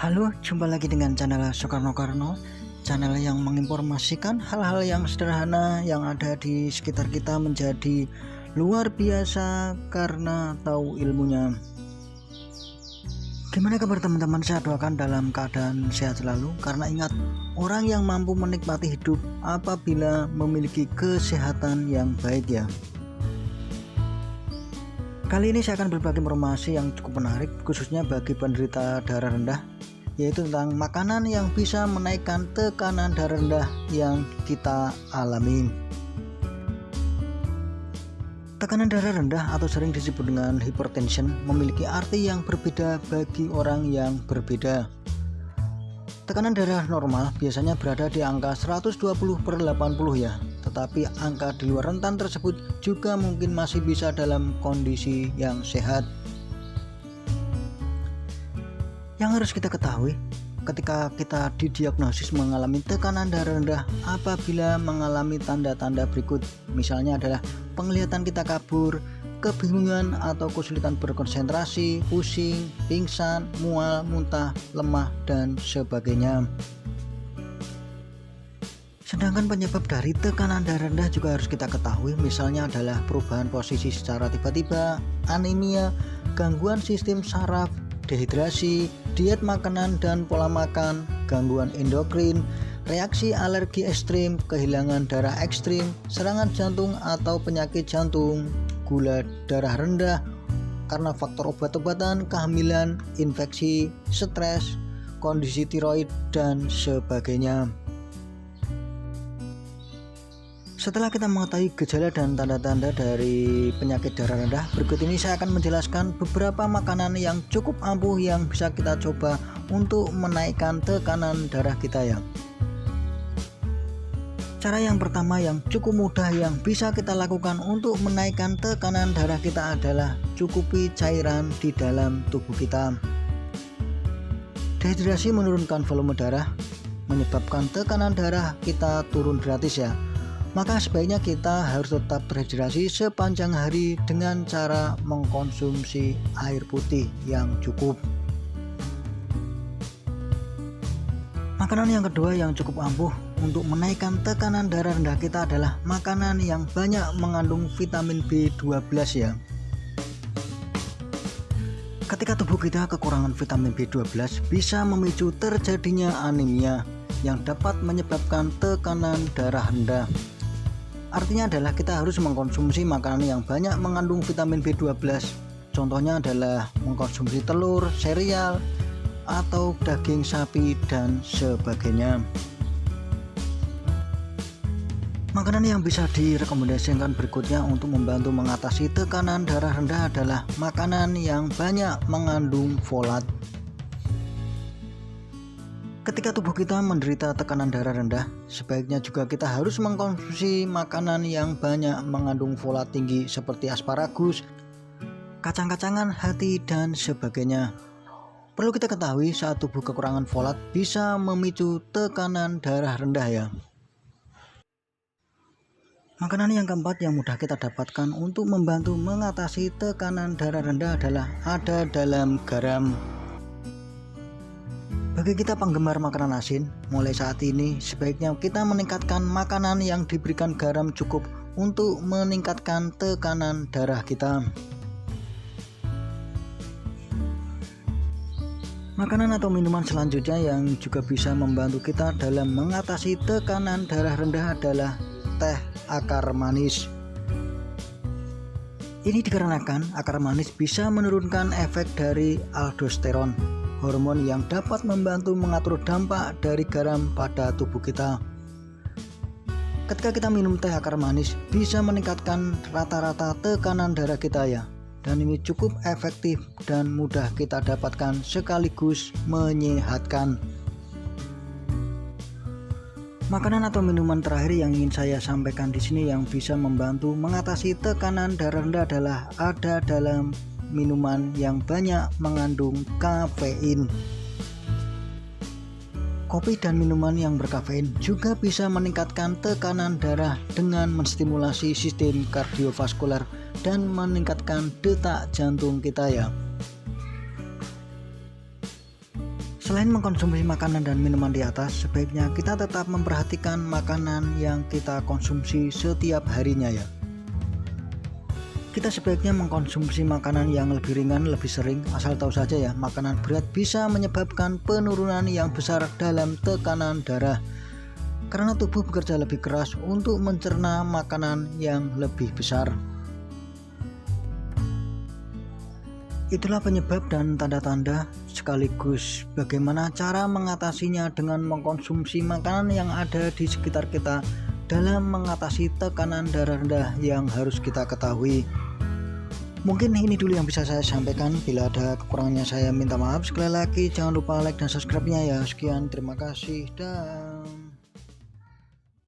Halo, jumpa lagi dengan channel Soekarno Karno, channel yang menginformasikan hal-hal yang sederhana yang ada di sekitar kita menjadi luar biasa karena tahu ilmunya. Gimana kabar teman-teman? Saya doakan dalam keadaan sehat selalu, karena ingat, orang yang mampu menikmati hidup apabila memiliki kesehatan yang baik ya. Kali ini saya akan berbagi informasi yang cukup menarik, khususnya bagi penderita darah rendah, yaitu tentang makanan yang bisa menaikkan tekanan darah rendah yang kita alami. Tekanan darah rendah atau sering disebut dengan hypertension memiliki arti yang berbeda bagi orang yang berbeda. Tekanan darah normal biasanya berada di angka 120/80 ya, tetapi angka di luar rentan tersebut juga mungkin masih bisa dalam kondisi yang sehat. Yang harus kita ketahui ketika kita didiagnosis mengalami tekanan darah rendah apabila mengalami tanda-tanda berikut, misalnya adalah penglihatan kita kabur, kebingungan atau kesulitan berkonsentrasi, pusing, pingsan, mual, muntah, lemah, dan sebagainya. Sedangkan penyebab dari tekanan darah rendah juga harus kita ketahui, misalnya adalah perubahan posisi secara tiba-tiba, anemia, gangguan sistem saraf, dehidrasi, diet makanan dan pola makan, gangguan endokrin, reaksi alergi ekstrim, kehilangan darah ekstrim, serangan jantung atau penyakit jantung, gula darah rendah karena faktor obat-obatan, kehamilan, infeksi, stres, kondisi tiroid, dan sebagainya. Setelah kita mengetahui gejala dan tanda-tanda dari penyakit darah rendah, berikut ini saya akan menjelaskan beberapa makanan yang cukup ampuh yang bisa kita coba untuk menaikkan tekanan darah kita ya. Cara yang pertama yang cukup mudah yang bisa kita lakukan untuk menaikkan tekanan darah kita adalah cukupi cairan di dalam tubuh kita. Dehidrasi menurunkan volume darah, menyebabkan tekanan darah kita turun gratis ya. Maka sebaiknya kita harus tetap terhidrasi sepanjang hari dengan cara mengkonsumsi air putih yang cukup. Makanan yang kedua yang cukup ampuh untuk menaikkan tekanan darah rendah kita adalah makanan yang banyak mengandung vitamin B12 ya. Ketika tubuh kita kekurangan vitamin B12 bisa memicu terjadinya anemia yang dapat menyebabkan tekanan darah rendah. Artinya adalah kita harus mengkonsumsi makanan yang banyak mengandung vitamin B12. Contohnya adalah mengkonsumsi telur, sereal, atau daging sapi, dan sebagainya. Makanan yang bisa direkomendasikan berikutnya untuk membantu mengatasi tekanan darah rendah adalah makanan yang banyak mengandung folat. Ketika tubuh kita menderita tekanan darah rendah, sebaiknya juga kita harus mengkonsumsi makanan yang banyak mengandung folat tinggi seperti asparagus, kacang-kacangan, hati, dan sebagainya. Perlu kita ketahui saat tubuh kekurangan folat bisa memicu tekanan darah rendah ya. Makanan yang keempat yang mudah kita dapatkan untuk membantu mengatasi tekanan darah rendah adalah ada dalam garam. Bagi kita penggemar makanan asin, mulai saat ini sebaiknya kita meningkatkan makanan yang diberikan garam cukup untuk meningkatkan tekanan darah kita. Makanan atau minuman selanjutnya yang juga bisa membantu kita dalam mengatasi tekanan darah rendah adalah teh akar manis. Ini dikarenakan akar manis bisa menurunkan efek dari aldosteron, hormon yang dapat membantu mengatur dampak dari garam pada tubuh kita. Ketika kita minum teh akar manis bisa meningkatkan rata-rata tekanan darah kita ya. Dan ini cukup efektif dan mudah kita dapatkan sekaligus menyehatkan. Makanan atau minuman terakhir yang ingin saya sampaikan di sini yang bisa membantu mengatasi tekanan darah rendah adalah ada dalam minuman yang banyak mengandung kafein. Kopi dan minuman yang berkafein juga bisa meningkatkan tekanan darah dengan menstimulasi sistem kardiovaskular dan meningkatkan detak jantung kita ya. Selain mengkonsumsi makanan dan minuman di atas, sebaiknya kita tetap memperhatikan makanan yang kita konsumsi setiap harinya ya. Kita sebaiknya mengkonsumsi makanan yang lebih ringan lebih sering, asal tahu saja ya, makanan berat bisa menyebabkan penurunan yang besar dalam tekanan darah. Karena tubuh bekerja lebih keras untuk mencerna makanan yang lebih besar. Itulah penyebab dan tanda-tanda sekaligus bagaimana cara mengatasinya dengan mengkonsumsi makanan yang ada di sekitar kita dalam mengatasi tekanan darah rendah yang harus kita ketahui. Mungkin ini dulu yang bisa saya sampaikan. Bila ada kekurangannya saya minta maaf. Sekali lagi jangan lupa like dan subscribe-nya ya. Sekian, terima kasih. Dah.